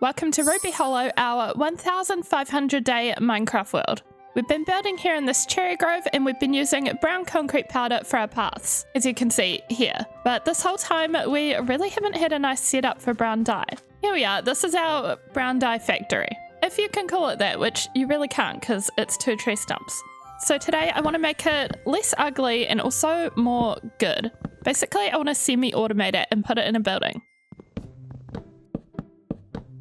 Welcome to Ruby Hollow, our 1500 day Minecraft world. We've been building here in this cherry grove and we've been using brown concrete powder for our paths, as you can see here. But this whole time we really haven't had a nice setup for brown dye. Here we are, this is our brown dye factory. If you can call it that, which you really can't because it's 2 tree stumps. So today I want to make it less ugly and also more good. Basically I want to semi-automate it and put it in a building.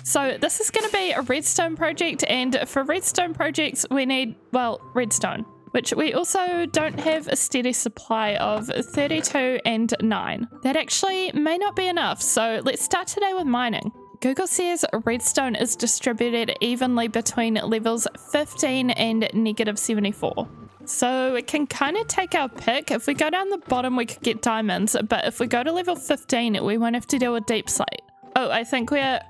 So this is going to be a redstone project, and for redstone projects we need, well, redstone, which we also don't have a steady supply of 32 and 9. That actually may not be enough, so let's start today with mining. Google says redstone is distributed evenly between levels 15 and -74. So we can kind of take our pick. If we go down the bottom we could get diamonds, but if we go to level 15 we won't have to deal with deep slate. Oh, I think we're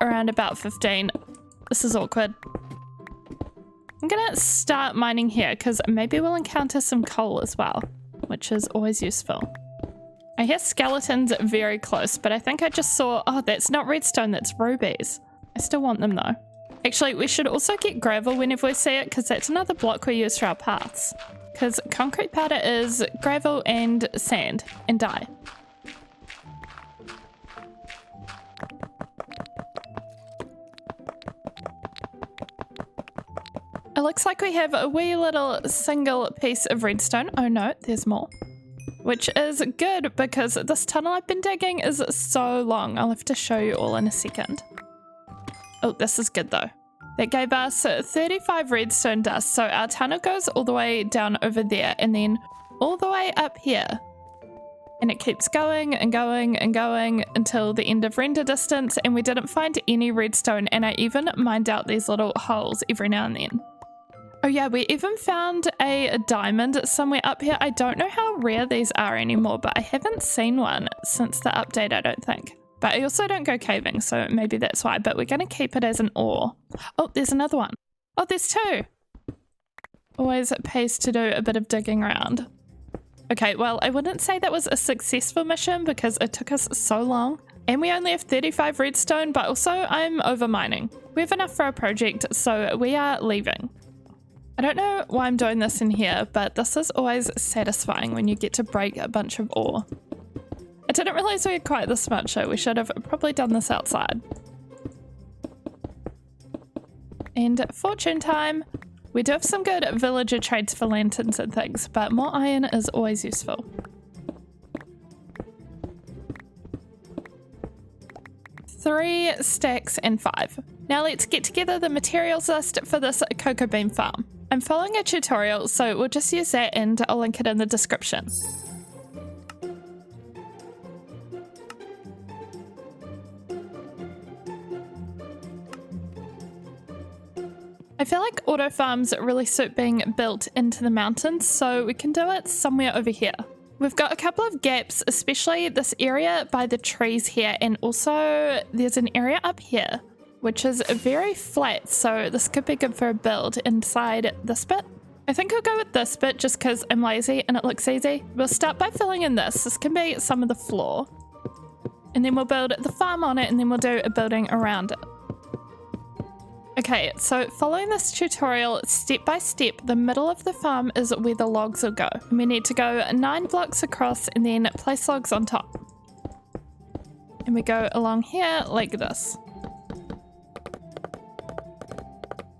around about 15. This is awkward. I'm gonna start mining here because maybe we'll encounter some coal as well, which is always useful. I hear skeletons very close, but I think I just saw, oh, that's not redstone, that's rubies. I still want them though. Actually, we should also get gravel whenever we see it because that's another block we use for our paths. Because concrete powder is gravel and sand and dye. It looks like we have a wee little single piece of redstone. Oh no, there's more. Which is good because this tunnel I've been digging is so long. I'll have to show you all in a second. Oh, this is good though. That gave us 35 redstone dust. So our tunnel goes all the way down over there and then all the way up here. And it keeps going and going and going until the end of render distance, and we didn't find any redstone, and I even mined out these little holes every now and then. Oh yeah, we even found a diamond somewhere up here. I don't know how rare these are anymore, but I haven't seen one since the update, I don't think. But I also don't go caving, so maybe that's why, but we're going to keep it as an ore. Oh, there's another one. Oh, there's 2. Always pays to do a bit of digging around. Okay, well, I wouldn't say that was a successful mission because it took us so long. And we only have 35 redstone, but also I'm over mining. We have enough for our project, so we are leaving. I don't know why I'm doing this in here, but this is always satisfying when you get to break a bunch of ore. I didn't realize we had quite this much, so we should have probably done this outside. And fortune time. We do have some good villager trades for lanterns and things, but more iron is always useful. Three stacks and 5. Now let's get together the materials list for this cocoa bean farm. I'm following a tutorial, so we'll just use that and I'll link it in the description. I feel like auto farms really suit being built into the mountains, so we can do it somewhere over here. We've got a couple of gaps, especially this area by the trees here, and also there's an area up here, which is very flat, so this could be good for a build inside this bit. I think I'll go with this bit just because I'm lazy and it looks easy. We'll start by filling in this. This can be some of the floor. And then we'll build the farm on it, and then we'll do a building around it. Okay, so following this tutorial step by step, the middle of the farm is where the logs will go. We need to go 9 blocks across and then place logs on top. And we go along here like this.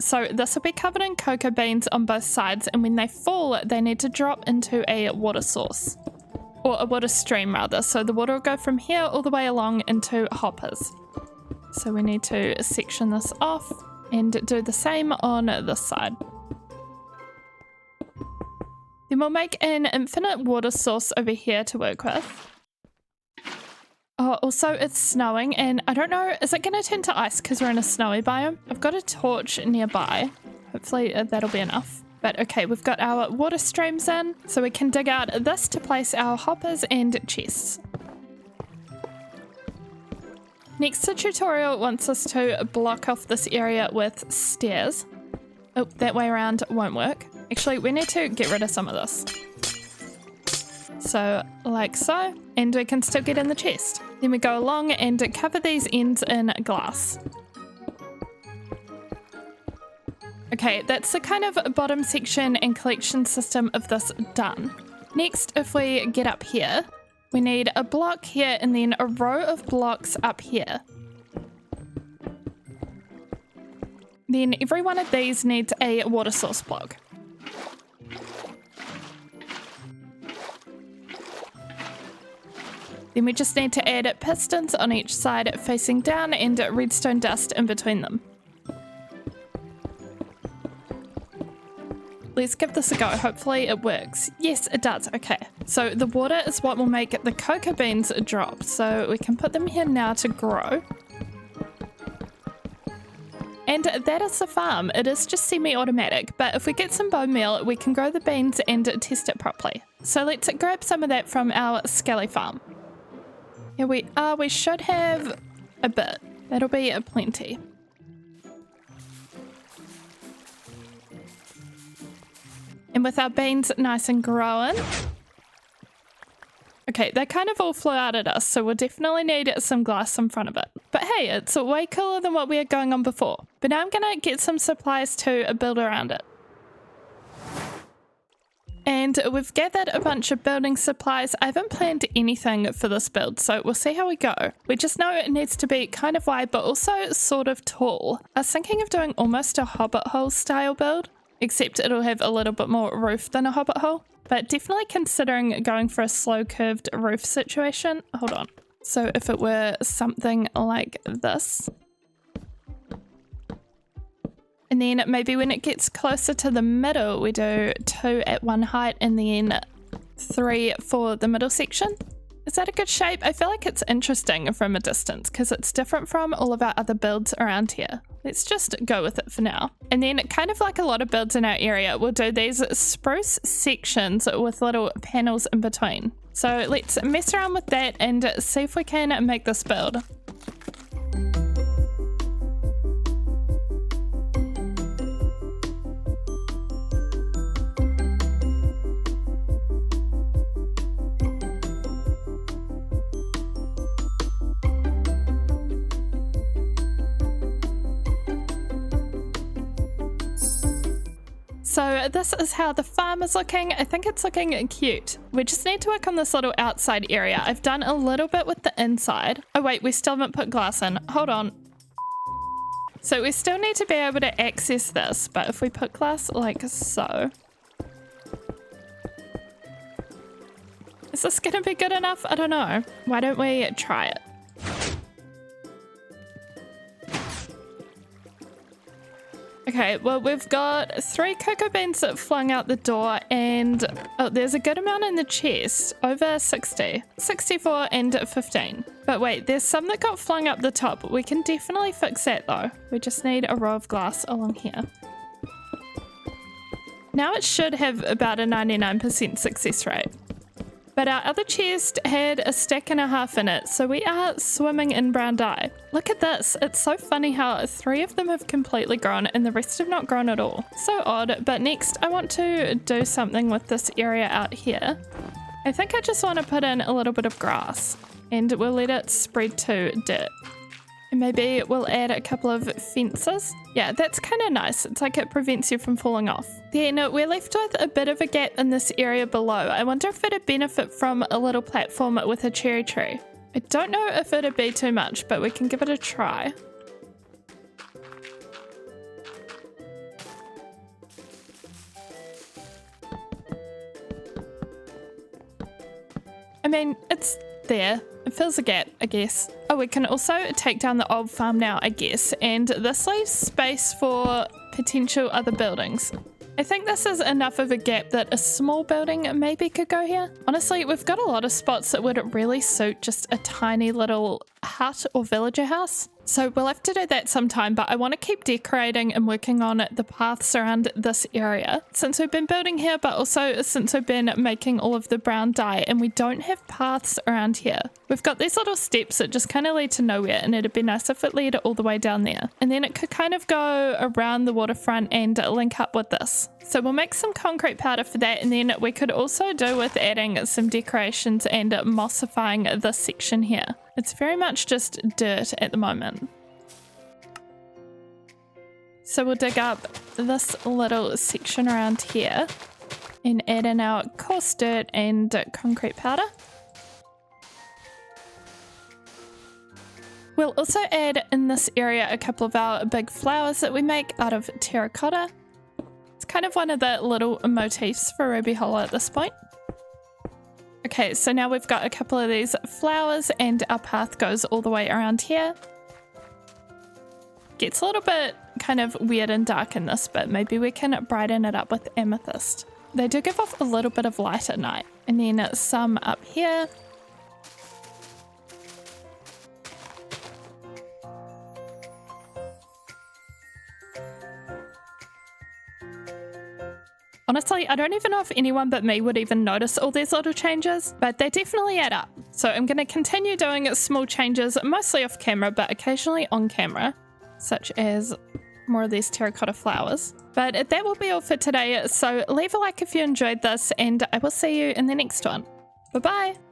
So this will be covered in cocoa beans on both sides, and when they fall, they need to drop into a water source. Or a water stream rather, so the water will go from here all the way along into hoppers. So we need to section this off and do the same on this side. Then we'll make an infinite water source over here to work with. Oh, also it's snowing, and I don't know, is it going to turn to ice because we're in a snowy biome? I've got a torch nearby. Hopefully that'll be enough. But okay, we've got our water streams in, so we can dig out this to place our hoppers and chests. Next, the tutorial wants us to block off this area with stairs. Oh, that way around won't work. Actually, we need to get rid of some of this. So, like so, and we can still get in the chest. Then we go along and cover these ends in glass. Okay, that's the kind of bottom section and collection system of this done. Next, if we get up here, we need a block here and then a row of blocks up here. Then every one of these needs a water source block. Then we just need to add pistons on each side facing down and redstone dust in between them. Let's give this a go. Hopefully it works. Yes, it does. Okay. So the water is what will make the cocoa beans drop. So we can put them here now to grow. And that is the farm. It is just semi-automatic, but if we get some bone meal, we can grow the beans and test it properly. So let's grab some of that from our Skelly farm. Here we are. We should have a bit. That'll be a plenty. And with our beans nice and growing. Okay, they kind of all flew out at us, so we'll definitely need some glass in front of it. But hey, it's way cooler than what we had going on before. But now I'm going to get some supplies to build around it. And we've gathered a bunch of building supplies. I haven't planned anything for this build, so we'll see how we go. We just know it needs to be kind of wide, but also sort of tall. I was thinking of doing almost a hobbit hole style build, except it'll have a little bit more roof than a hobbit hole. But definitely considering going for a slow curved roof situation. Hold on. So if it were something like this. And then maybe when it gets closer to the middle, we do 2 at one height and then 3 for the middle section. Is that a good shape? I feel like it's interesting from a distance because it's different from all of our other builds around here. Let's just go with it for now. And then kind of like a lot of builds in our area, we'll do these spruce sections with little panels in between. So let's mess around with that and see if we can make this build. So this is how the farm is looking. I think it's looking cute. We just need to work on this little outside area. I've done a little bit with the inside. Oh wait, we still haven't put glass in. Hold on. So we still need to be able to access this, but if we put glass like so. Is this gonna be good enough? I don't know. Why don't we try it? Okay, well, we've got 3 cocoa beans that flung out the door and there's a good amount in the chest, over 60, 64 and 15. But wait, there's some that got flung up the top. We can definitely fix that though. We just need a row of glass along here. Now it should have about a 99% success rate. But our other chest had a stack and a half in it, so we are swimming in brown dye. Look at this. It's so funny how 3 of them have completely grown and the rest have not grown at all. So odd. But next I want to do something with this area out here. I think I just want to put in a little bit of grass and we'll let it spread to dirt. And maybe we'll add a couple of fences. Yeah, that's kind of nice. It's like it prevents you from falling off. Then we're left with a bit of a gap in this area below. I wonder if it'd benefit from a little platform with a cherry tree. I don't know if it'd be too much, but we can give it a try. I mean, it's there. It fills a gap, I guess. Oh, we can also take down the old farm now, I guess, and this leaves space for potential other buildings. I think this is enough of a gap that a small building maybe could go here. Honestly, we've got a lot of spots that would really suit just a tiny little hut or villager house. So we'll have to do that sometime, but I want to keep decorating and working on the paths around this area. Since we've been building here, but also since we've been making all of the brown dye and we don't have paths around here. We've got these little steps that just kind of lead to nowhere and it'd be nice if it led all the way down there. And then it could kind of go around the waterfront and link up with this. So we'll make some concrete powder for that, and then we could also do with adding some decorations and mossifying this section here. It's very much just dirt at the moment. So we'll dig up this little section around here and add in our coarse dirt and concrete powder. We'll also add in this area a couple of our big flowers that we make out of terracotta. It's kind of one of the little motifs for Ruby Hollow at this point. Okay, so now we've got a couple of these flowers and our path goes all the way around here. Gets a little bit kind of weird and dark in this, but maybe we can brighten it up with amethyst. They do give off a little bit of light at night. And then some up here. Honestly, I don't even know if anyone but me would even notice all these little changes, but they definitely add up. So I'm going to continue doing small changes, mostly off camera, but occasionally on camera, such as more of these terracotta flowers. But that will be all for today, so leave a like if you enjoyed this, and I will see you in the next one. Bye-bye!